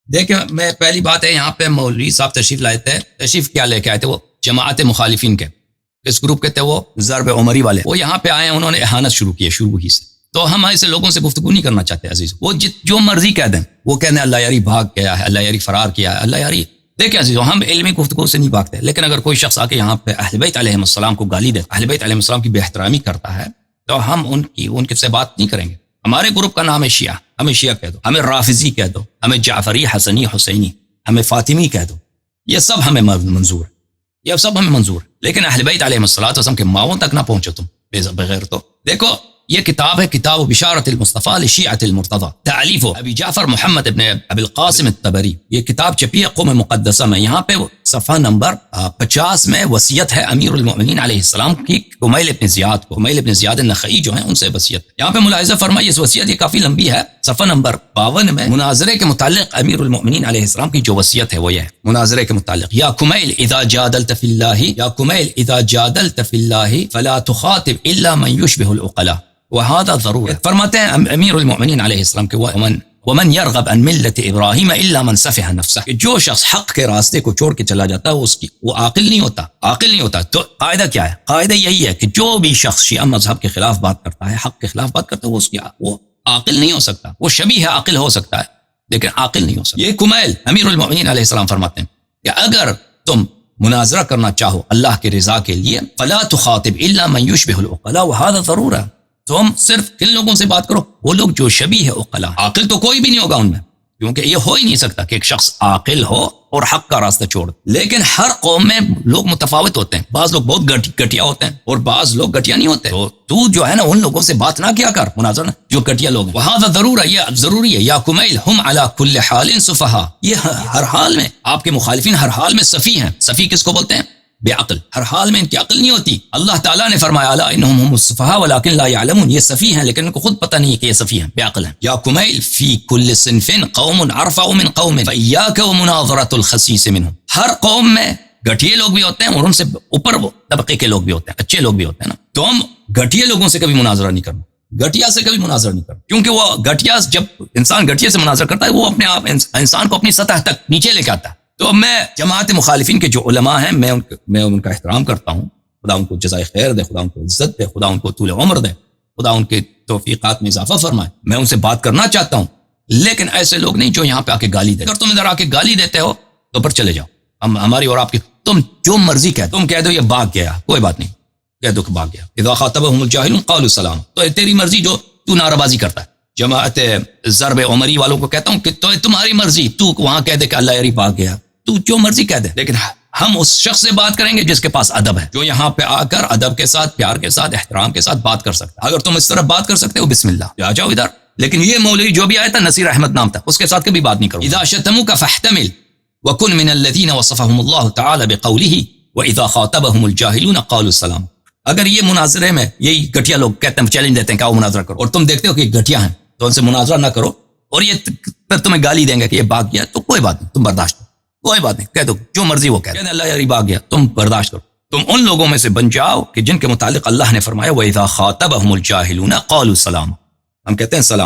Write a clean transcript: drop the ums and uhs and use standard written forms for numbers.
دیکھیں میں پہلی بات ہے یہاں پہ مولوی صاحب تشریف لائے تھے، تشریف کیا لے کے آئے تھے؟ وہ جماعت مخالفین کے اس گروپ کے تھے، وہ ضرب عمری والے، وہ یہاں پہ آئے ہیں، انہوں نے احانت شروع کی ہے شروع ہی سے. تو ہم ایسے لوگوں سے گفتگو نہیں کرنا چاہتے عزیز. وہ جو مرضی کہہ دیں، وہ کہنے ہیں اللہ یاری بھاگ گیا ہے، اللہ یاری فرار کیا ہے، اللہ یاری. دیکھیں عزیزو، ہم علمی گفتگو سے نہیں بھاگتے، لیکن اگر کوئی شخص آ کے یہاں پہ اہل بیت علیہ السلام کو گالی دے، اہل بیت علیہ السلام کی بے احترامی کرتا ہے، تو ہم ان کے سے بات نہیں کریں گے. ہمارے گروپ کا نام ہے شیعہ، ہمیں شیعہ کہہ دو، ہمیں رافضی کہہ دو، ہمیں جعفری، حسنی، حسینی، ہمیں فاطمی کہہ دو، یہ سب ہمیں منظور ہے، یہ سب ہمیں منظور ہے. لیکن اہل بیت علیہ السلام کے ماؤں تک نہ پہنچو تم بغیر. تو دیکھو یہ کتاب ہے، کتاب بشارت المصطفیٰ لشیعۃ المرتضی، تالیف ابی جعفر محمد ابن ابی القاسم الطبری. یہ کتاب چھپی ہے قم مقدسہ میں. یہاں پہ صفحہ نمبر 50 میں وصیت ہے امیر المؤمنین علیہ السلام کی کمیل ابن زیاد کو. کمیل ابن زیاد النخعی جو ہیں ان سے وصیت. یہاں پہ ملاحظہ فرمائیے اس وصیت، یہ کافی لمبی ہے. صفحہ نمبر 52 میں مناظرے کے متعلق امیر المؤمنین علیہ السلام کی جو وصیت ہے وہ یہ ہے مناظرے کے متعلق: یا کمیل اذا جادلت فی اللہ، یا کمیل اذا جادلت فی اللہ فلا تخاطب الا من یشبہ العقلاء وهذا ضرورہ. فرماتے ہیں امیر المؤمنین علیہ السلام کہ ومن يرغب عن ملت ابراہیم الا من سفہ نفسہ، کہ جو شخص حق کے راستے کو چھوڑ کے چلا جاتا ہے وہ عاقل نہیں ہوتا، عاقل نہیں ہوتا. تو قاعدہ کیا ہے؟ قاعدہ یہی ہے کہ جو بھی شخص شیعہ مذہب کے خلاف بات کرتا ہے، حق کے خلاف بات کرتا ہے، وہ عاقل نہیں ہو سکتا. وہ شبیہ عاقل ہو سکتا ہے لیکن عاقل نہیں ہو سکتا. یہ کمیل امیر المؤمنین علیہ السلام فرماتے ہیں کہ اگر تم مناظرہ کرنا چاہو اللہ کے رضا کے لیے، فلا تخاطب الا من يشبه العقلاء وهذا ضرورہ. تم صرف کن لوگوں سے بات کرو؟ وہ لوگ جو شبیہ عقلاء. عاقل تو کوئی بھی نہیں ہوگا ان میں، کیونکہ یہ ہو ہی نہیں سکتا کہ ایک شخص عاقل ہو اور حق کا راستہ چھوڑ. لیکن ہر قوم میں لوگ متفاوت ہوتے ہیں، بعض لوگ بہت گھٹیا ہوتے ہیں اور بعض لوگ گھٹیا نہیں ہوتے. تو جو ہے نا ان لوگوں سے بات نہ کیا کر مناظرہ، جو گھٹیا لوگ ہیں. وہذا ضرورہ، یہ ضروری ہے. یا کمیل ہم علی کل حال سفہاء، یہ ہر حال میں آپ کے مخالفین ہر حال میں سفیہ ہیں. سفیہ کس کو بولتے ہیں؟ بے عقل. ہر حال میں ان کی عقل نہیں ہوتی. اللہ تعالیٰ نے فرمایا الا انہم هم السفہاء ولکن لا یعلمون، یہ سفیہ ہیں لیکن ان کو خود پتہ نہیں ہے کہ یہ سفیہ ہیں، بے عقل ہیں. یا کمیل فی کل صنف قوم ارفع من قوم فإیاک ومناظرۃ الخسیس منهم، ہر قوم میں گھٹیے لوگ بھی ہوتے ہیں اور ان سے اوپر وہ طبقے کے لوگ بھی ہوتے ہیں، اچھے لوگ بھی ہوتے ہیں نا. تو ہم گھٹیے لوگوں سے کبھی مناظرہ نہیں کرنا، گھٹیا سے کبھی مناظرہ نہیں کرنا، کیونکہ وہ گھٹیا، جب انسان گھٹیا سے مناظرہ کرتا ہے وہ اپنے آپ انسان کو اپنی سطح تک نیچے لے کے آتا ہے. تو میں جماعت مخالفین کے جو علماء ہیں میں ان کا احترام کرتا ہوں. خدا ان کو جزائے خیر دے، خدا ان کو عزت دے، خدا ان کو طول عمر دے، خدا ان کے توفیقات میں اضافہ فرمائے. میں ان سے بات کرنا چاہتا ہوں، لیکن ایسے لوگ نہیں جو یہاں پہ آ کے گالی دے. اگر تم ادھر آ کے گالی دیتے ہو تو پھر چلے جاؤ. ہماری اور آپ کی تم جو مرضی کہہ، تم کہہ دو یہ بھاگ گیا، کوئی بات نہیں، کہہ دو کہ بھاگ گیا. اذا خاطبهم الجاهلون قالوا سلام. تو تیری مرضی جو تو نعرہ بازی کرتا ہے. جماعت ضرب عمری والوں کو کہتا ہوں کہ تو تمہاری مرضی، تو وہاں کہہ دے کہ اللہ یاری بھاگ گیا، تو جو مرضی کہہ دے، لیکن ہم اس شخص سے بات کریں گے جس کے پاس ادب ہے، جو یہاں پہ آ کر ادب کے ساتھ، پیار کے ساتھ، احترام کے ساتھ بات کر سکتا ہے. اگر تم اس طرح بات کر سکتے ہو بسم اللہ، آ جاؤ ادھر. لیکن یہ مولوی جو بھی آیا تھا، نصیر احمد نام تھا، اس کے ساتھ کبھی بات نہیں کرو. اذا شتموك فاحتمل وكن من الذين وصفهم الله تعالى بقوله واذا خاطبهم الجاهلون قالوا السلام. اگر یہ مناظرے میں یہی گھٹیا لوگ کہتے ہیں، چیلنج دیتے ہیں کہ آؤ مناظرہ کرو، اور تم دیکھتے ہو کہ یہ گھٹیا ہیں تو ان سے مناظرہ نہ کرو، اور یہ پھر تمہیں گالی دیں گے کہ یہ بھاگ گیا، تو کوئی بات نہیں، تم برداشت کرو، کوئی بات نہیں، کہہ دو جو مرضی وہ کہہ دو، اللہ یاری بھاگ گیا، تم برداشت کرو. تم ان لوگوں میں سے بن جاؤ کہ جن کے متعلق اللہ نے فرمایا وَإِذَا خَاطَبَهُمُ الْجَاهِلُونَ قَالُوا سَلَامًا. ہم کہتے ہیں سلام.